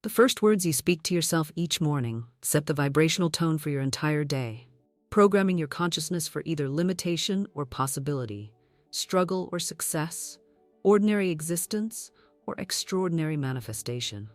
The first words you speak to yourself each morning set the vibrational tone for your entire day, programming your consciousness for either limitation or possibility, struggle or success, ordinary existence or extraordinary manifestation.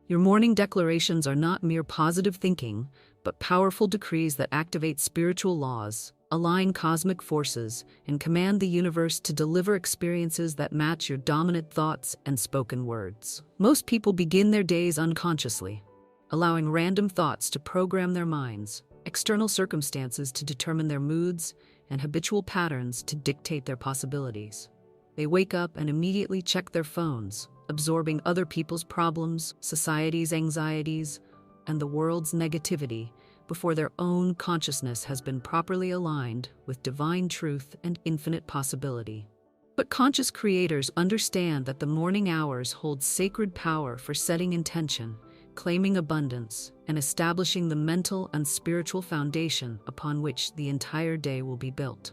Your morning declarations are not mere positive thinking, but powerful decrees that activate spiritual laws, align cosmic forces, and command the universe to deliver experiences that match your dominant thoughts and spoken words. Most people begin their days unconsciously, allowing random thoughts to program their minds, external circumstances to determine their moods, and habitual patterns to dictate their possibilities. They wake up and immediately check their phones, absorbing other people's problems, society's anxieties, and the world's negativity before their own consciousness has been properly aligned with divine truth and infinite possibility. But conscious creators understand that the morning hours hold sacred power for setting intention, claiming abundance, and establishing the mental and spiritual foundation upon which the entire day will be built.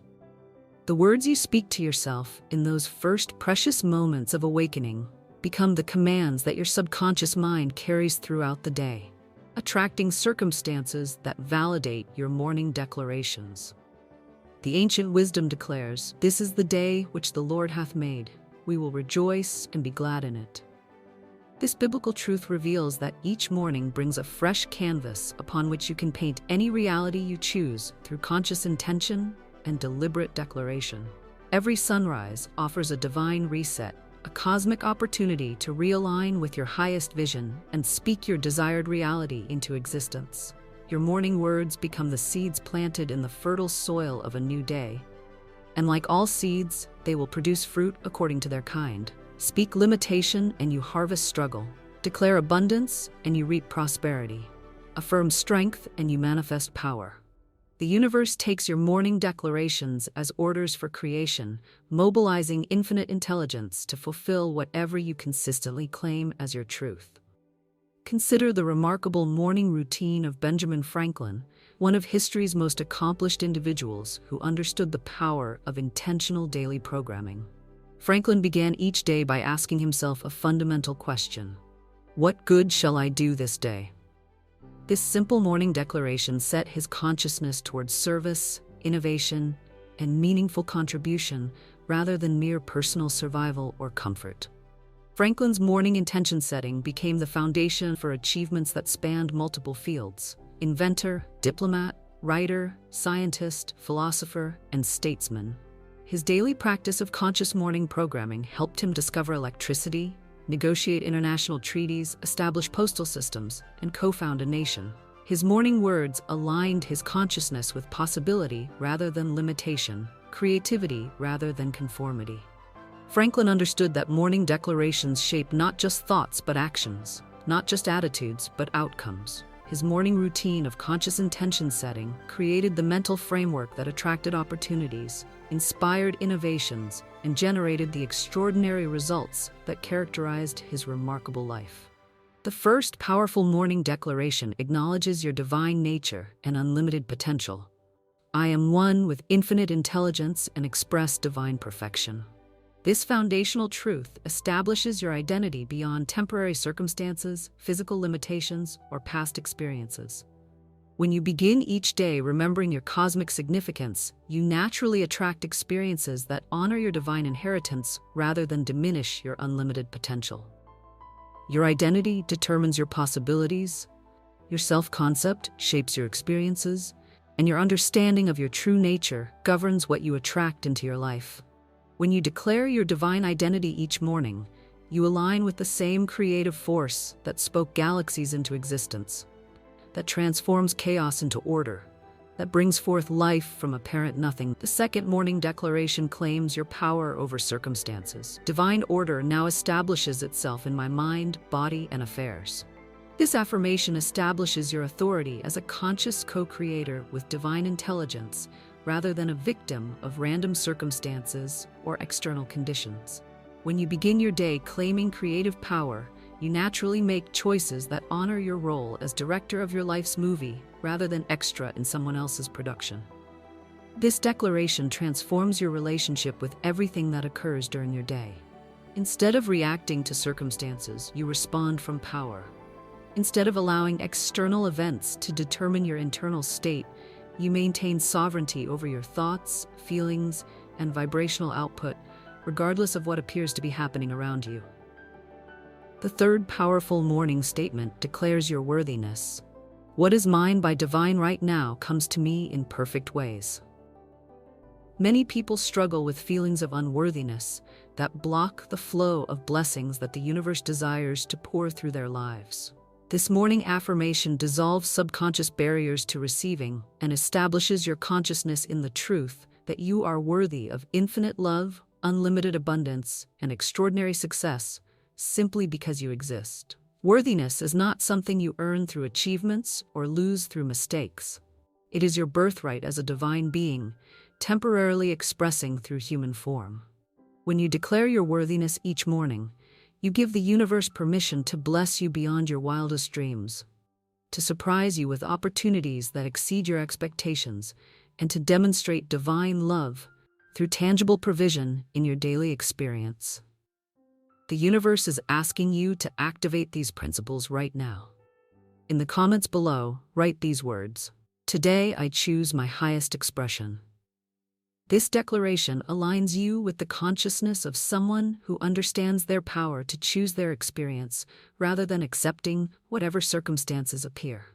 The words you speak to yourself in those first precious moments of awakening become the commands that your subconscious mind carries throughout the day, attracting circumstances that validate your morning declarations. The ancient wisdom declares, "This is the day which the Lord hath made. We will rejoice and be glad in it." This biblical truth reveals that each morning brings a fresh canvas upon which you can paint any reality you choose through conscious intention and deliberate declaration. Every sunrise offers a divine reset, a cosmic opportunity to realign with your highest vision and speak your desired reality into existence. Your morning words become the seeds planted in the fertile soil of a new day. And like all seeds, they will produce fruit according to their kind. Speak limitation and you harvest struggle. Declare abundance and you reap prosperity. Affirm strength and you manifest power. The universe takes your morning declarations as orders for creation, mobilizing infinite intelligence to fulfill whatever you consistently claim as your truth. Consider the remarkable morning routine of Benjamin Franklin, one of history's most accomplished individuals who understood the power of intentional daily programming. Franklin began each day by asking himself a fundamental question: what good shall I do this day? This simple morning declaration set his consciousness towards service, innovation, and meaningful contribution rather than mere personal survival or comfort. Franklin's morning intention setting became the foundation for achievements that spanned multiple fields: inventor, diplomat, writer, scientist, philosopher, and statesman. His daily practice of conscious morning programming helped him discover electricity, negotiate international treaties, establish postal systems, and co-found a nation. His morning words aligned his consciousness with possibility rather than limitation, creativity rather than conformity. Franklin understood that morning declarations shape not just thoughts but actions, not just attitudes but outcomes. His morning routine of conscious intention setting created the mental framework that attracted opportunities, inspired innovations, and generated the extraordinary results that characterized his remarkable life. The first powerful morning declaration acknowledges your divine nature and unlimited potential. I am one with infinite intelligence and express divine perfection. This foundational truth establishes your identity beyond temporary circumstances, physical limitations, or past experiences. When you begin each day remembering your cosmic significance, you naturally attract experiences that honor your divine inheritance rather than diminish your unlimited potential. Your identity determines your possibilities, your self-concept shapes your experiences, and your understanding of your true nature governs what you attract into your life. When you declare your divine identity each morning, you align with the same creative force that spoke galaxies into existence, that transforms chaos into order, that brings forth life from apparent nothing. The second morning declaration claims your power over circumstances. Divine order now establishes itself in my mind, body, and affairs. This affirmation establishes your authority as a conscious co-creator with divine intelligence, rather than a victim of random circumstances or external conditions. When you begin your day claiming creative power, you naturally make choices that honor your role as director of your life's movie rather than extra in someone else's production. This declaration transforms your relationship with everything that occurs during your day. Instead of reacting to circumstances, you respond from power. Instead of allowing external events to determine your internal state, you maintain sovereignty over your thoughts, feelings, and vibrational output, regardless of what appears to be happening around you. The third powerful morning statement declares your worthiness. What is mine by divine right now comes to me in perfect ways. Many people struggle with feelings of unworthiness that block the flow of blessings that the universe desires to pour through their lives. This morning affirmation dissolves subconscious barriers to receiving and establishes your consciousness in the truth that you are worthy of infinite love, unlimited abundance, and extraordinary success simply because you exist. Worthiness is not something you earn through achievements or lose through mistakes. It is your birthright as a divine being, temporarily expressing through human form. When you declare your worthiness each morning, you give the universe permission to bless you beyond your wildest dreams, to surprise you with opportunities that exceed your expectations, and to demonstrate divine love through tangible provision in your daily experience. The universe is asking you to activate these principles right now. In the comments below, write these words: "Today I choose my highest expression." This declaration aligns you with the consciousness of someone who understands their power to choose their experience rather than accepting whatever circumstances appear.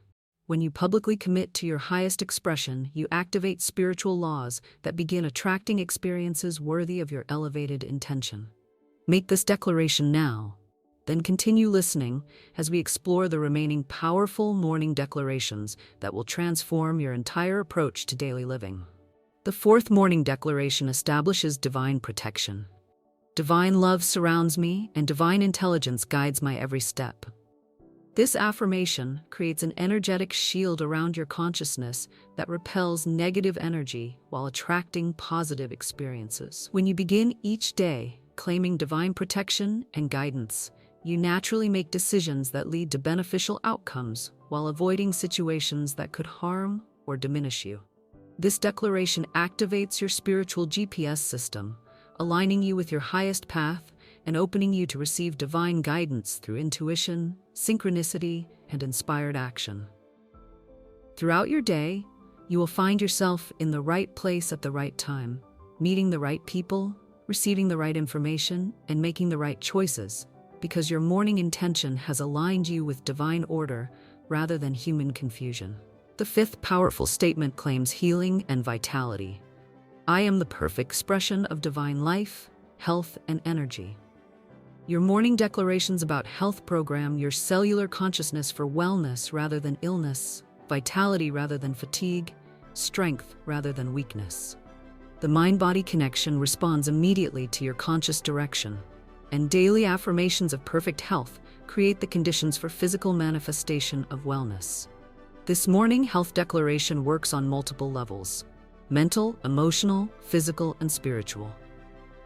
When you publicly commit to your highest expression, you activate spiritual laws that begin attracting experiences worthy of your elevated intention. Make this declaration now, then continue listening as we explore the remaining powerful morning declarations that will transform your entire approach to daily living. The fourth morning declaration establishes divine protection. Divine love surrounds me, and divine intelligence guides my every step. This affirmation creates an energetic shield around your consciousness that repels negative energy while attracting positive experiences. When you begin each day claiming divine protection and guidance, you naturally make decisions that lead to beneficial outcomes while avoiding situations that could harm or diminish you. This declaration activates your spiritual GPS system, aligning you with your highest path and opening you to receive divine guidance through intuition, synchronicity, and inspired action. Throughout your day, you will find yourself in the right place at the right time, meeting the right people, receiving the right information, and making the right choices, because your morning intention has aligned you with divine order rather than human confusion. The fifth powerful statement claims healing and vitality. I am the perfect expression of divine life, health, and energy. Your morning declarations about health program your cellular consciousness for wellness rather than illness, vitality rather than fatigue, strength rather than weakness. The mind-body connection responds immediately to your conscious direction, and daily affirmations of perfect health create the conditions for physical manifestation of wellness. This morning health declaration works on multiple levels: mental, emotional, physical, and spiritual.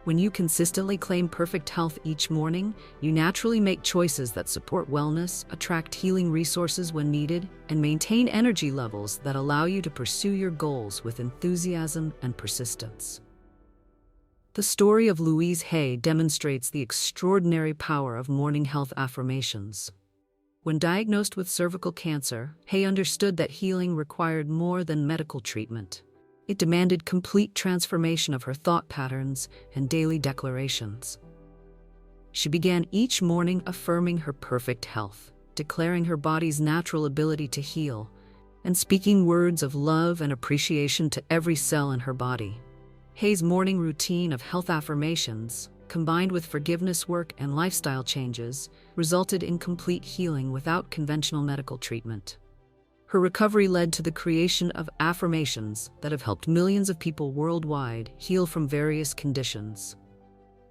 When you consistently claim perfect health each morning, you naturally make choices that support wellness, attract healing resources when needed, and maintain energy levels that allow you to pursue your goals with enthusiasm and persistence. The story of Louise Hay demonstrates the extraordinary power of morning health affirmations. When diagnosed with cervical cancer, Hay understood that healing required more than medical treatment. It demanded complete transformation of her thought patterns and daily declarations. She began each morning affirming her perfect health, declaring her body's natural ability to heal, and speaking words of love and appreciation to every cell in her body. Hay's morning routine of health affirmations, combined with forgiveness work and lifestyle changes, resulted in complete healing without conventional medical treatment. Her recovery led to the creation of affirmations that have helped millions of people worldwide heal from various conditions.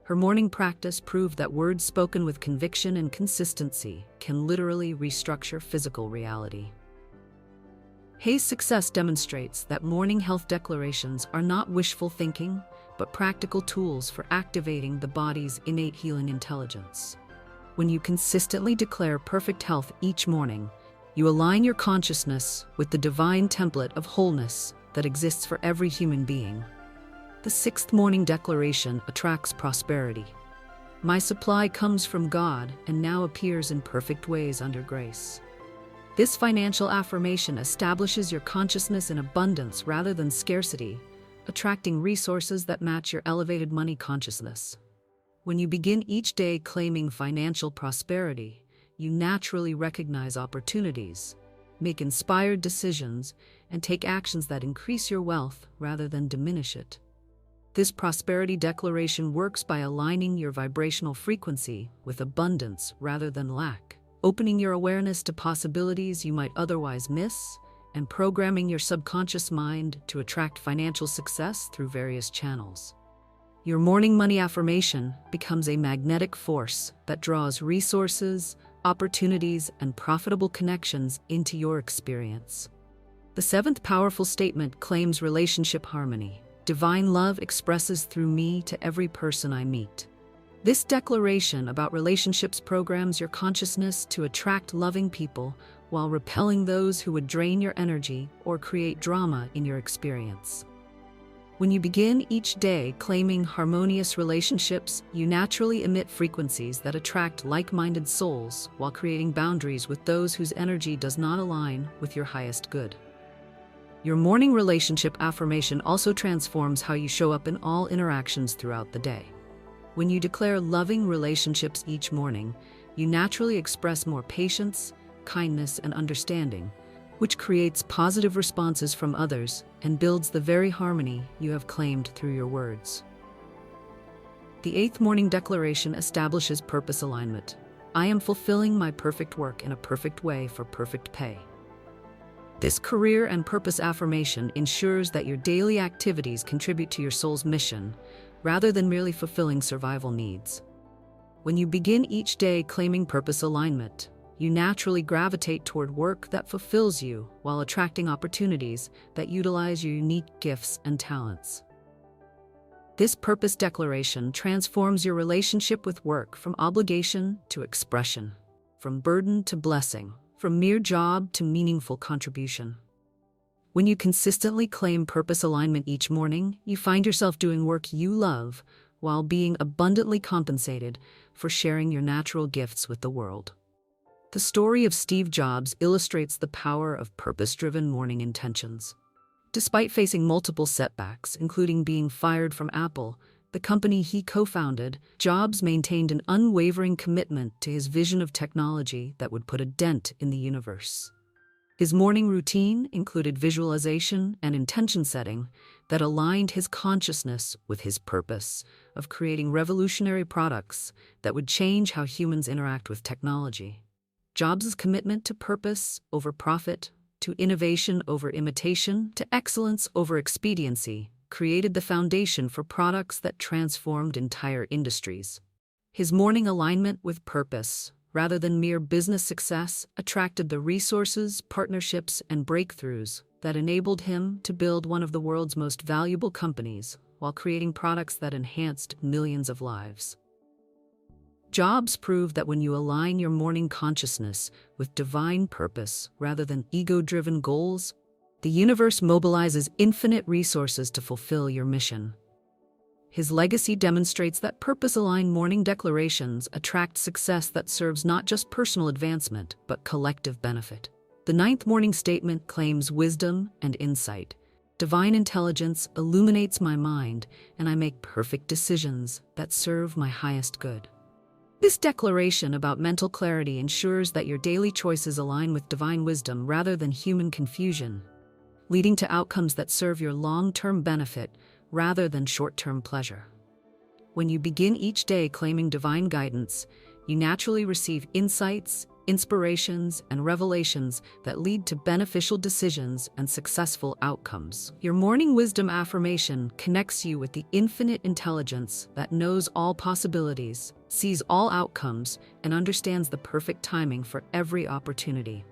Her morning practice proved that words spoken with conviction and consistency can literally restructure physical reality. Hay's success demonstrates that morning health declarations are not wishful thinking, but practical tools for activating the body's innate healing intelligence. When you consistently declare perfect health each morning, you align your consciousness with the divine template of wholeness that exists for every human being. The sixth morning declaration attracts prosperity. My supply comes from God and now appears in perfect ways under grace. This financial affirmation establishes your consciousness in abundance rather than scarcity, attracting resources that match your elevated money consciousness. When you begin each day claiming financial prosperity, you naturally recognize opportunities, make inspired decisions, and take actions that increase your wealth rather than diminish it. This prosperity declaration works by aligning your vibrational frequency with abundance rather than lack, opening your awareness to possibilities you might otherwise miss, and programming your subconscious mind to attract financial success through various channels. Your morning money affirmation becomes a magnetic force that draws resources, opportunities, and profitable connections into your experience. The seventh powerful statement claims relationship harmony. Divine love expresses through me to every person I meet. This declaration about relationships programs your consciousness to attract loving people while repelling those who would drain your energy or create drama in your experience. When you begin each day claiming harmonious relationships, you naturally emit frequencies that attract like-minded souls while creating boundaries with those whose energy does not align with your highest good. Your morning relationship affirmation also transforms how you show up in all interactions throughout the day. When you declare loving relationships each morning, you naturally express more patience, kindness, and understanding, which creates positive responses from others and builds the very harmony you have claimed through your words. The eighth morning declaration establishes purpose alignment. I am fulfilling my perfect work in a perfect way for perfect pay. This career and purpose affirmation ensures that your daily activities contribute to your soul's mission, rather than merely fulfilling survival needs. When you begin each day claiming purpose alignment, you naturally gravitate toward work that fulfills you while attracting opportunities that utilize your unique gifts and talents. This purpose declaration transforms your relationship with work from obligation to expression, from burden to blessing, from mere job to meaningful contribution. When you consistently claim purpose alignment each morning, you find yourself doing work you love while being abundantly compensated for sharing your natural gifts with the world. The story of Steve Jobs illustrates the power of purpose-driven morning intentions. Despite facing multiple setbacks, including being fired from Apple, the company he co-founded, Jobs maintained an unwavering commitment to his vision of technology that would put a dent in the universe. His morning routine included visualization and intention setting that aligned his consciousness with his purpose of creating revolutionary products that would change how humans interact with technology. Jobs' commitment to purpose over profit, to innovation over imitation, to excellence over expediency, created the foundation for products that transformed entire industries. His morning alignment with purpose, rather than mere business success, attracted the resources, partnerships, and breakthroughs that enabled him to build one of the world's most valuable companies while creating products that enhanced millions of lives. Jobs proved that when you align your morning consciousness with divine purpose rather than ego-driven goals, the universe mobilizes infinite resources to fulfill your mission. His legacy demonstrates that purpose-aligned morning declarations attract success that serves not just personal advancement, but collective benefit. The ninth morning statement claims wisdom and insight. Divine intelligence illuminates my mind, and I make perfect decisions that serve my highest good. This declaration about mental clarity ensures that your daily choices align with divine wisdom rather than human confusion, leading to outcomes that serve your long-term benefit rather than short-term pleasure. When you begin each day claiming divine guidance, you naturally receive insights, inspirations, and revelations that lead to beneficial decisions and successful outcomes. Your morning wisdom affirmation connects you with the infinite intelligence that knows all possibilities, sees all outcomes, and understands the perfect timing for every opportunity.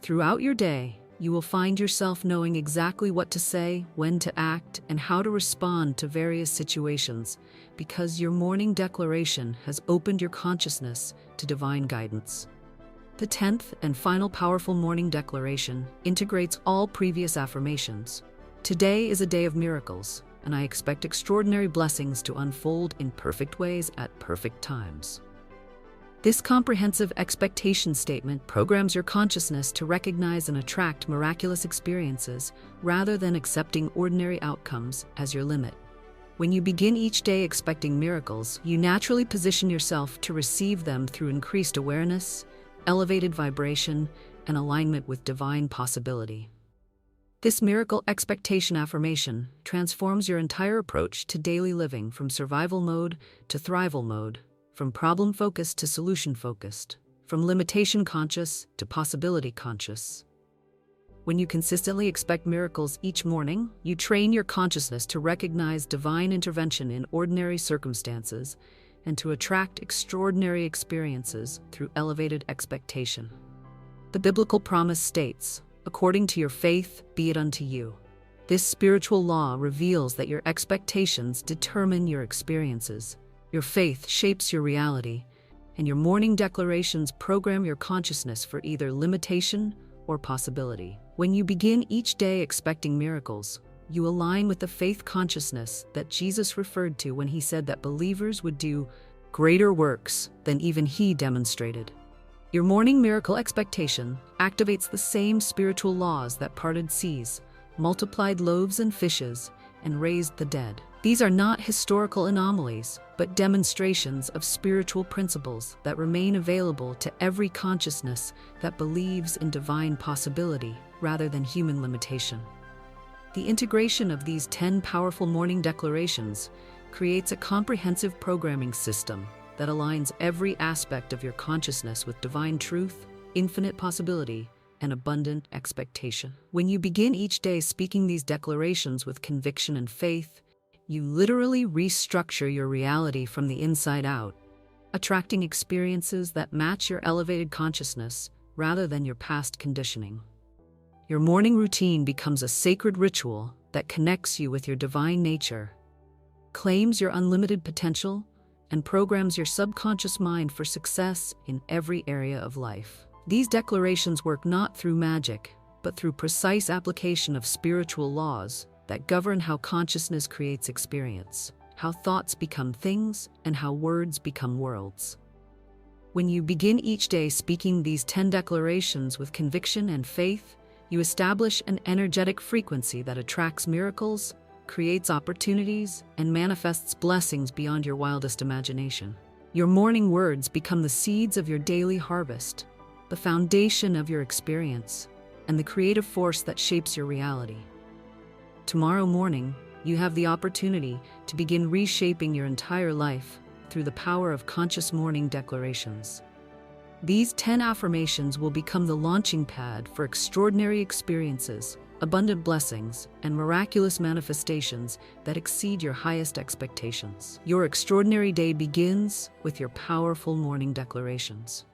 Throughout your day, you will find yourself knowing exactly what to say, when to act, and how to respond to various situations, because your morning declaration has opened your consciousness to divine guidance. The 10th and final powerful morning declaration integrates all previous affirmations. Today is a day of miracles, and I expect extraordinary blessings to unfold in perfect ways at perfect times. This comprehensive expectation statement programs your consciousness to recognize and attract miraculous experiences rather than accepting ordinary outcomes as your limit. When you begin each day expecting miracles, you naturally position yourself to receive them through increased awareness, elevated vibration, and alignment with divine possibility. This miracle expectation affirmation transforms your entire approach to daily living from survival mode to thrival mode, from problem-focused to solution-focused, from limitation-conscious to possibility-conscious. When you consistently expect miracles each morning, you train your consciousness to recognize divine intervention in ordinary circumstances and to attract extraordinary experiences through elevated expectation. The biblical promise states, "According to your faith, be it unto you." This spiritual law reveals that your expectations determine your experiences. Your faith shapes your reality, and your morning declarations program your consciousness for either limitation or possibility. When you begin each day expecting miracles, you align with the faith consciousness that Jesus referred to when he said that believers would do greater works than even he demonstrated. Your morning miracle expectation activates the same spiritual laws that parted seas, multiplied loaves and fishes, and raised the dead. These are not historical anomalies, but demonstrations of spiritual principles that remain available to every consciousness that believes in divine possibility rather than human limitation. The integration of these 10 powerful morning declarations creates a comprehensive programming system that aligns every aspect of your consciousness with divine truth, infinite possibility, and abundant expectation. When you begin each day speaking these declarations with conviction and faith, you literally restructure your reality from the inside out, attracting experiences that match your elevated consciousness rather than your past conditioning. Your morning routine becomes a sacred ritual that connects you with your divine nature, claims your unlimited potential, and programs your subconscious mind for success in every area of life. These declarations work not through magic, but through precise application of spiritual laws that govern how consciousness creates experience, how thoughts become things, and how words become worlds. When you begin each day speaking these 10 declarations with conviction and faith, you establish an energetic frequency that attracts miracles, creates opportunities, and manifests blessings beyond your wildest imagination. Your morning words become the seeds of your daily harvest, the foundation of your experience, and the creative force that shapes your reality. Tomorrow morning, you have the opportunity to begin reshaping your entire life through the power of conscious morning declarations. These 10 affirmations will become the launching pad for extraordinary experiences, abundant blessings, and miraculous manifestations that exceed your highest expectations. Your extraordinary day begins with your powerful morning declarations.